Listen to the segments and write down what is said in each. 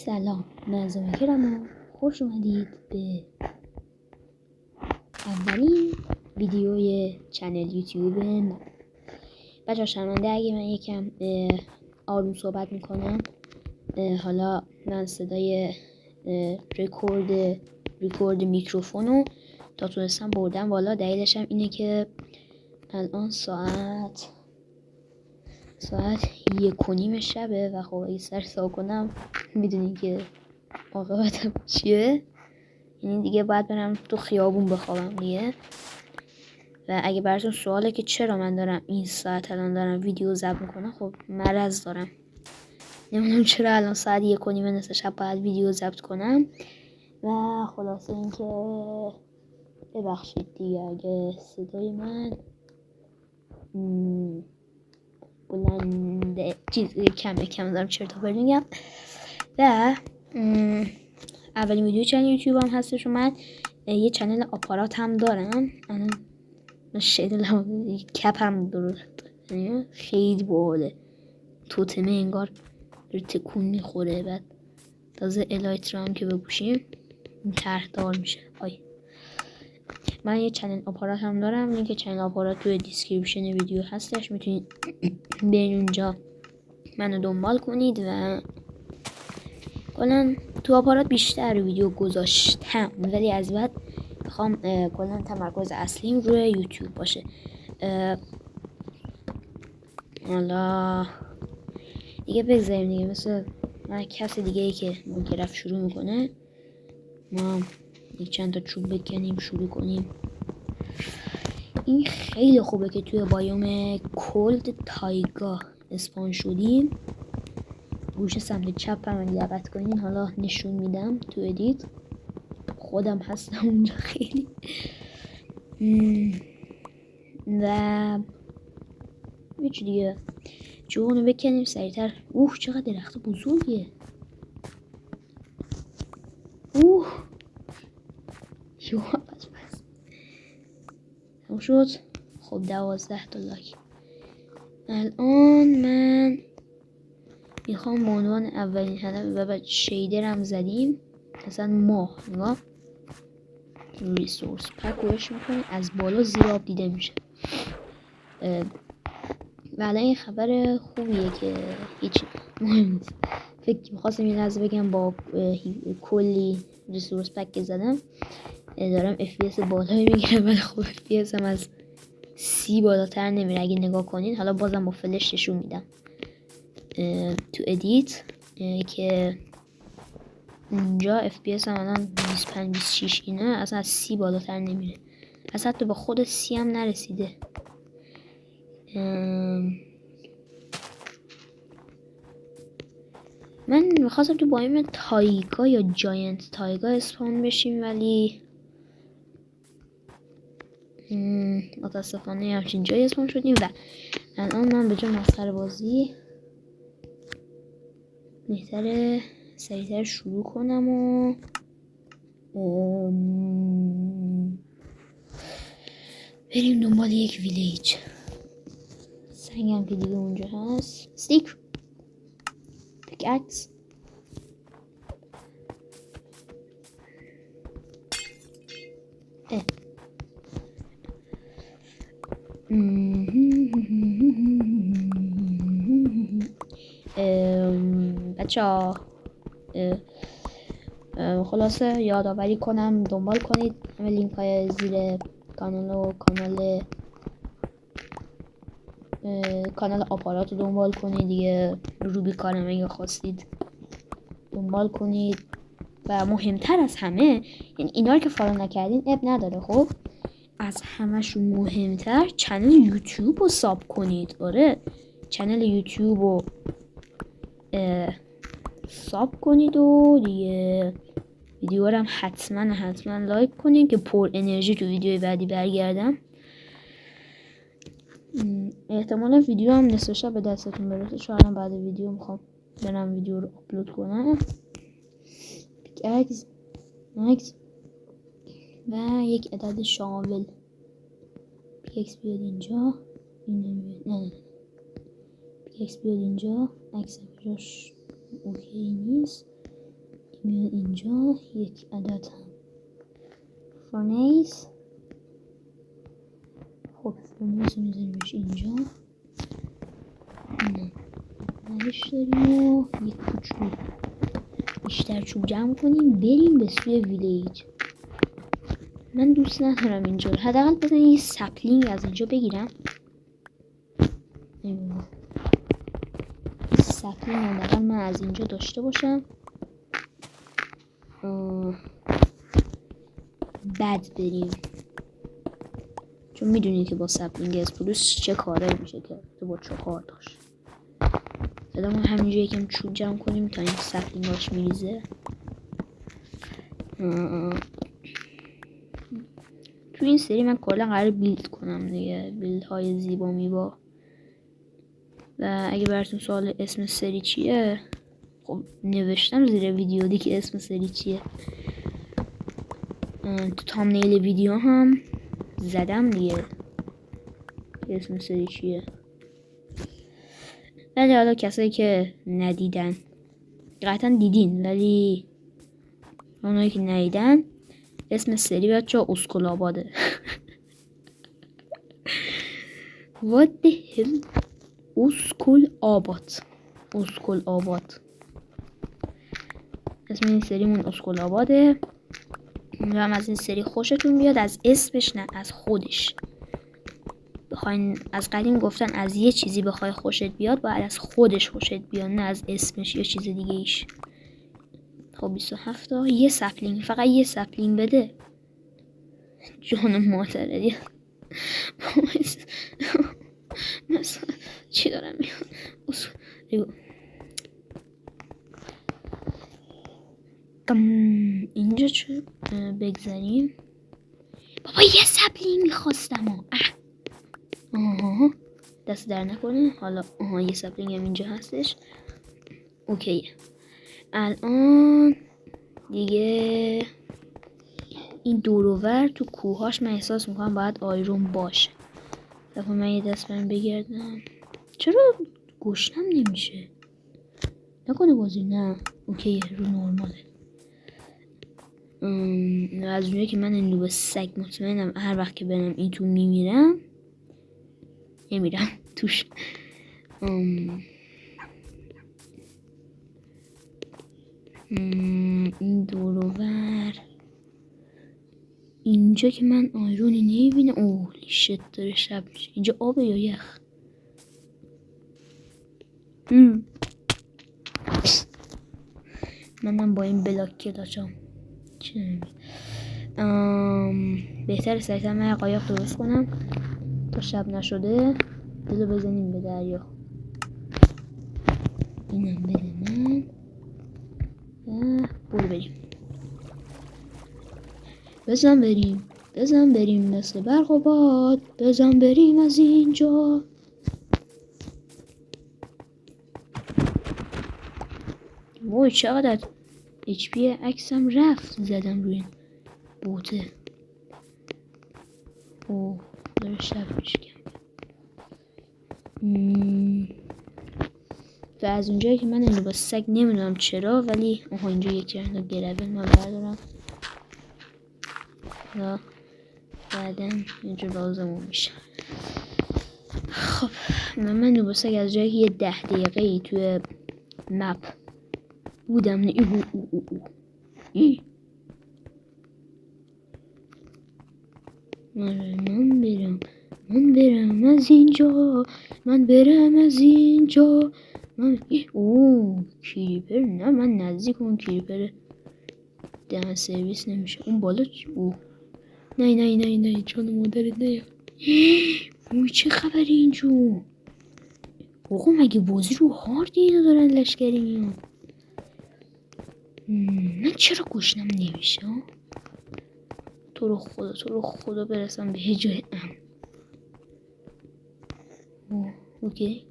سلام، مزاکرم، خوش اومدید به اولین ویدیوی چنل یوتیوب من. بچه شرمنده اگه من یکم آروم صحبت میکنم. حالا من صدای ریکورد میکروفونو تا تونستم بردم بالا. دلیلش هم اینه که الان ساعت 1:30 شبه و خب اگه سر سا کنم میدونی که عاقبتم چیه. یعنی دیگه باید برم تو خیابون بخوابم دیگه. و اگه براتون سواله که چرا من دارم این ساعت الان دارم ویدیو ضبط میکنم، خب مرض دارم، نمیدونم چرا الان ساعت 1:30 نصف شب باید ویدیو ضبط کنم. و خلاصه این که ببخشید دیگه اگه صدای من بلنده، چیزی کم دارم چرت و پرت میگم. و اولین ویدیو چنل یوتیوب هم هستش و من یه چنل آپارات هم دارم. الان من شیدلم کپ هم درست خیلی باحاله، توتمه انگار تکون میخوره. بعد تازه الایت رو هم که بگوشیم طرحدار میشه. من یه چنل آپارات هم دارم. لینک چنل آپارات توی دیسکریپشن ویدیو هستش، میتونید برین اونجا منو دنبال کنید. و کلا تو آپارات بیشتر ویدیو گذاشتم، ولی از بعد میخوام کلا تمرکز اصلیم روی یوتیوب باشه. حالا دیگه بگذاریم دیگه، مثل من کسی دیگه ای که ممکن رفت شروع میکنه، ما یک چند تا چوب بکنیم شروع کنیم. این خیلی خوبه که توی بایوم کولد تایگا اسپان شدیم. گوشه سمت چپ هم دقت کنین، حالا نشون میدم تو ادیت، خودم هستم اونجا خیلی. و چی دیگه، جوانو بکنیم سریعتر. چقدر درخت بزرگیه. بس هم شد. خب 12 تا لایک. الان من میخوام به عنوان اولین هدف و بعد شیدر هم زدیم مثلا ماه نگاه ریسورس پک روش میکنه، از بالا زیر آب دیده میشه. و الان این خبر خوبیه که هیچ مهم نیست. فکر میخواستم یه لحظه بگم با کلی ریسورس پک زدم دارم FPS بالایی میگیرم، ولی خب FPS هم از 30 بالاتر نمیره اگه نگاه کنین. حالا بازم با فلش نشون میدم تو ادیت که اونجا FPS هم الان 25-26 اینه، اصلا از 30 بالاتر نمیره، اصلا حتی به خود 30 هم نرسیده. من میخواستم تو بایم تایگا یا جاینت تایگا اسپان بشیم، ولی متاسفانه همچین جای اسپان شدیم. و الان من به جای مسخره بازی بهتره سریعتر شروع کنم و بریم دنبال یک ویلیج. سنگم که دیگه اونجا هست. ستیک پیکاکس بچه‌ها خلاصه یادآوری کنم دنبال کنید همه لینک های زیر کانال و کانال آپارات رو دنبال کنید دیگه. روبی کارم اگه خواستید دنبال کنید. و مهمتر از همه، یعنی اینا رو که فالو نکردین اب نداره، خب از همشون مهمتر چنل یوتیوب رو ساب کنید. چنل یوتیوب رو ساب کنید و دیگه ویدیو رو هم حتما لایک کنید که پر انرژی تو ویدیو بعدی برگردم. احتمالا ویدیو هم نصف شب به دستتون برسه، چون الان بعد ویدیو میخوام برم ویدیو رو آپلود کنم. پیکاکس و یک عدد شاول. پیکاکس بیاد اینجا، این نمیاد، نه پیکاکس بیاد اینجا، عکس جاش اوکی نیست. میاد اینجا. یک عدد هم فرنیز. خب فرنیز میذاریمش اینجا. ندش داریم و یک کوچولو بیشتر چوب جمع کنیم بریم به سوی ویلیج. من دوست ندارم اینجا، حداقل بزن یه سپلینگ از اینجا بگیرم. سپلینگ حداقل من از اینجا داشته باشم. بعد بریم، چون میدونی که با سپلینگ اسپروس چه کاره میشه که تو با 4 داشت. حالا ما همینجا یکم چوب جمع کنیم تا این سپلینگاش میریزه. تو این سری من کلا قرار بیلد کنم دیگه، بیلد های زیبا میبا. و اگه براتون سوال اسم سری چیه، خب نوشتم زیر ویدیو دیگه اسم سری چیه. تو تامنیل ویدیو هم زدم دیگه اسم سری چیه. ولی حالا کسایی که ندیدن، قطعا دیدین ولی اونایی که ندیدن، اسم سری بچه اسکول آباده. What the hell؟ اسکول آباد. اسکول آباد اسم این سریمون اسکول آباده. هم از این سری خوشتون بیاد، از اسمش نه از خودش. بخواین، از قدیم گفتن از یه چیزی بخوای خوشت بیاد باید از خودش خوشت بیاد، نه از اسمش یا چیز دیگه ایش. خب 27 تا یه سپلینگ، فقط یه سپلینگ بده. جان مادره دیگه. مثلا چی دارم میگم؟ اینجا چه بگذاریم؟ بابا یه سپلینگ میخواستم. آها دست در نکنه. حالا یه سپلینگ هم اینجا هستش. اوکی الان دیگه این دوروور تو کوهاش من احساس میکنم باید آیرون باشه. دفعه من یه دست برم بگردم. چرا گوشتم نمیشه؟ نکنه بازی نه اوکی رو نورماله. از اونجایی که من نوب سگ مطمئنم هر وقت که برم این تو میمیرم توش. این دوروور اینجا که من آیرونی نمیبینم. اوه شت داره شب میشه. اینجا آبه یا یخ؟ منم با این بلاک کلاشم چه بهتر سریعتر من قایق درست کنم تا شب نشده دلو بزنیم به دریا. اینم بده من و برو بریم. بزن بریم مثل برق و باد. بزن بریم از اینجا. وای چقدر HP عکسم رفت زدم روی این بوته. اوه داره شب میشه. و از اونجایی که من اینو با سگ نمیدونم چرا ولی اینجا یکی رو گربل من بردارم و بعدا اینجا لازمون میشه. خب من با سگ از جایی که یه 10 دقیقه ای توی مپ بودم من برم از اینجا. کریپر نه، من نزدیک اون کریپر دهن سرویس نمیشه. اون بالا نه جان مادرت نه. اوه چه خبره اینجا؟ آقا مگه بازی رو هاردی اینا دارن لشکری میان؟ من چرا گوشنم نمیشه؟ تو رو خدا برسم به جای اوکی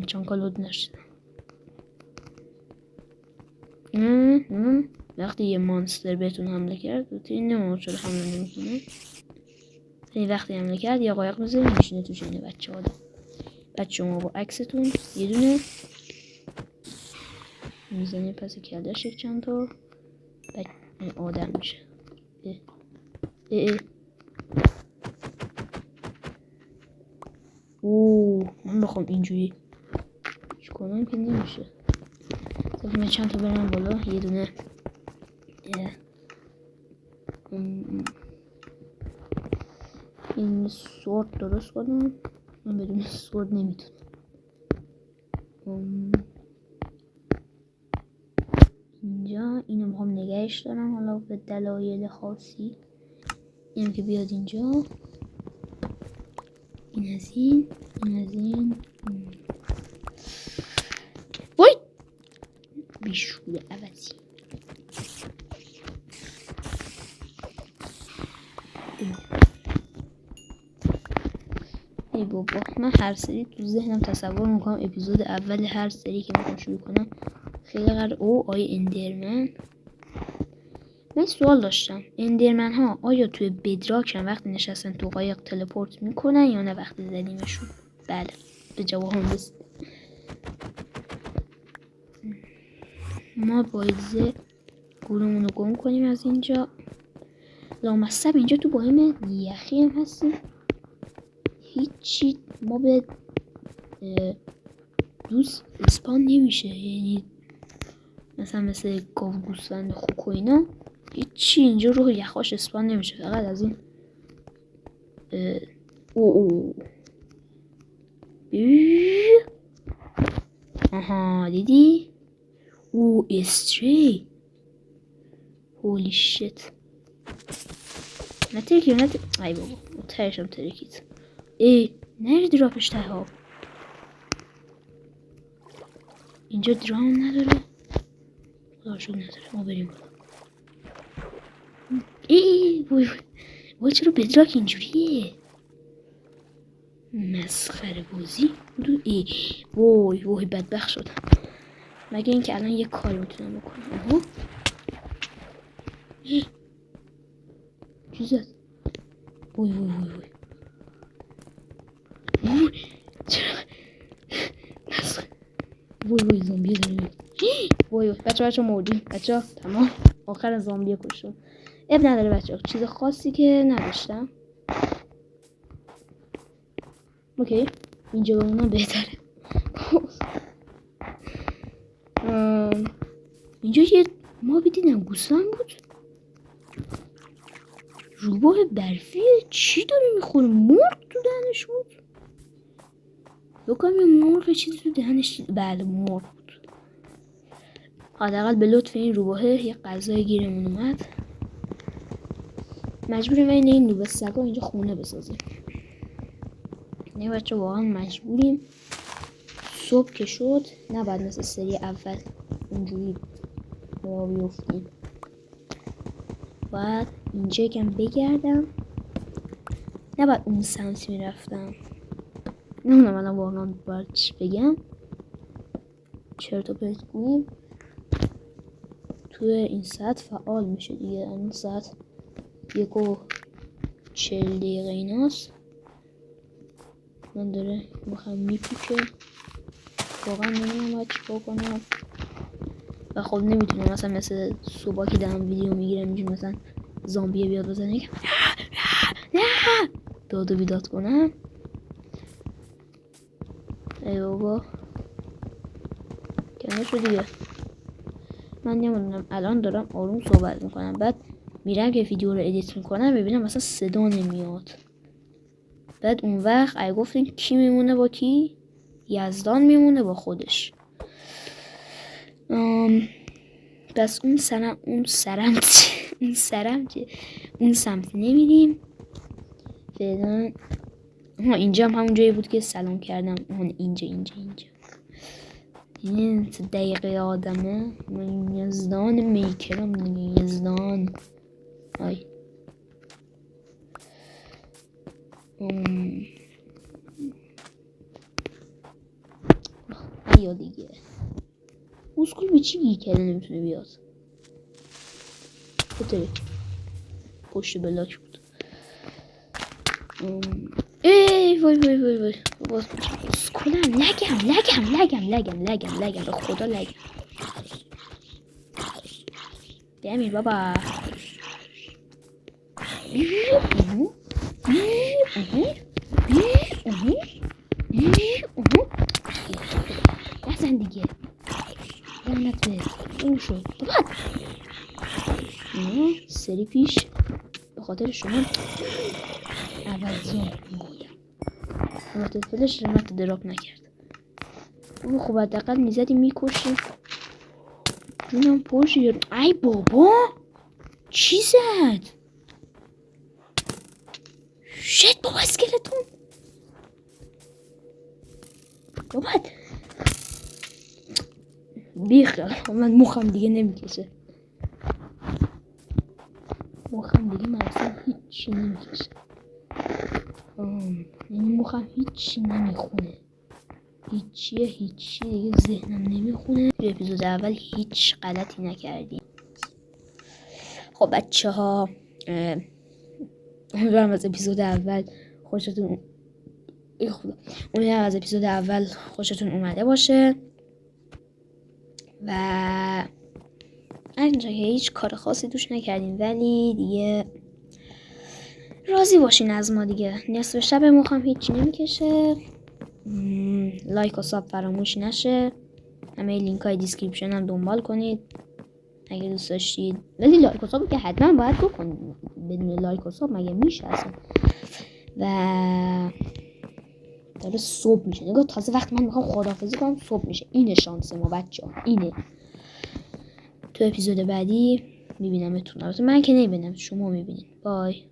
چون کالود نشدم. وقتی یه مانستر بهتون حمله کرد نمیم چرا حمله نمیکنه. وقتی حمله کرد یا قایق میذاریم میشینه توش. اینه بچه ما با عکستون یه دونه میزنیم پس کلش یک چند تا بعد آدم میشه. من بخوام اینجوری کنم که نمیشه. طب من چند تا برم بالا. یه دونه این سورد درست کنم. من بدون سورد نمیتونم. اینجا اینو میخوام نگهش دارم حالا به دلایل خاصی. اینم که بیاد اینجا. این از این وای بیشوره عوضی. ای بابا من هر سری تو ذهنم تصور میکنم اپیزود اول هر سری که میخوام شروع کنم خیلی آیا اندرمن. من سوال داشتم اندرمن ها آیا توی بدراکن وقتی نشستن تو قایق تلپورت میکنن یا نه وقتی زدیمشون؟ بله به جواب هم رسید. ما باید گورمون رو گم کنیم از اینجا. لامصب اینجا تو بایم یخی هم هستیم. هیچی ما به دوست اسپان نمیشه، یعنی مثلا مثل گاو گوسفند خوک و اینا هیچی اینجا رو یخاش اسپان نمیشه. فقط از این آها دیدی؟ استری هولی شت نترکی ای بابا ترشم ترکید. نری دراپش ته ها. اینجا درام نداره. خداشون نداره. ما بریم وای چرا بدراک اینجوریه؟ مسخره بازی. وای بدبخت شدم. مگه اینکه الان یه کار میتونم بکنم. چی زد؟ وای چرا وای زامبیه داره. وای بچه موجی بچه تمام آخر زامبیه کشون. اب نداره بچه چیز خاصی که نداشتم. اوکی اینجا بمونم بهتره. اینجا یه ما دیدم گوسفند بود. روباه برفیه. چی داره میخوره؟ مرغ تو دهنش بود. بکنم یه مرغ چیزی تو دهنش. بله مرغ بود. حداقل به لطف این روباهه یه غذای گیرمون اومد. مجبوریم این نوبه سگا اینجا خونه بسازیم. نه بچه واقعا مجبوریم. صبح که شد نباید مثل سری اول اونجوری را بیفتیم. باید اینجا یکم بگردم. نباید اون سمت میرفتم. نمیدونم الان واقعا باید چی بگم. چرت و پرت کنیم. توی این ساعت فعال میشه دیگه. این ساعت 1:40 ایناست. من داره بخوام میپیچه. واقعا نمیدونم باید چی کنم. و خب نمیتونم مثلا مثل صبح که دارم ویدیو میگیرم اینجور مثلا زامبیه بیاد بزنه که داد و بیداد کنم. ای بابا کنه شو دیگه. من نمیدونم الان دارم آروم صحبت میکنم بعد میرم که ویدیو رو ادیت میکنم ببینم مثلا صدا نمیاد. بعد اون وقت ای گفتین کی میمونه با کی؟ یزدان میمونه با خودش. پس اون سمت نمیریم فعلا. اینجا هم همون جایی بود که سلام کردم. اینجا این دقیقه آدمه. من یزدان میکرم دیگه. یزدان های یا دیگه اسکول به چی گیر کرده نمیتونه بیاد. بطره پشت بلاک بود. وای اسکولم لگم به خدا لگم. بمیر بابا. نزن دیگه. لعنت به اون شد. بابا سری پیش به خاطر شما عوضیان میگویم. البته فلش رمت دراپ نکرد. او خوب حداقل میزدی میکشی. جونم پرشی. ای بابا چی زد؟ شت بابا اسکلتون. بابا بیخیال من مخم دیگه نمیکشه. مخم دیگه مثلا هیچی نمیکشه. یعنی مخم هیچی نمیخونه. هیچی دیگه ذهنم نمیخونه. توی اپیزود اول هیچ غلطی نکردیم. خب بچه ها امیدوارم از اپیزود اول خوشتون اومده باشه و اینجا که هیچ کار خاصی توش نکردیم ولی دیگه راضی باشین از ما دیگه. نصف شب مخم هیچی نمیکشه. لایک و ساب فراموش نشه. همه لینک های دیسکریپشن هم دنبال کنید اگه دوست داشتید. ولی لایک و ساب که حتما باید بکنید. بدون لایک و ساب مگه میشه اصلا؟ و داره صبح میشه. نگاه تازه وقت من میخوام خداحافظی کنم صبح میشه. اینه شانس ما بچه ها. اینه. تو اپیزود بعدی میبینمتون. البته من که نمیبینم شما میبینید. بای.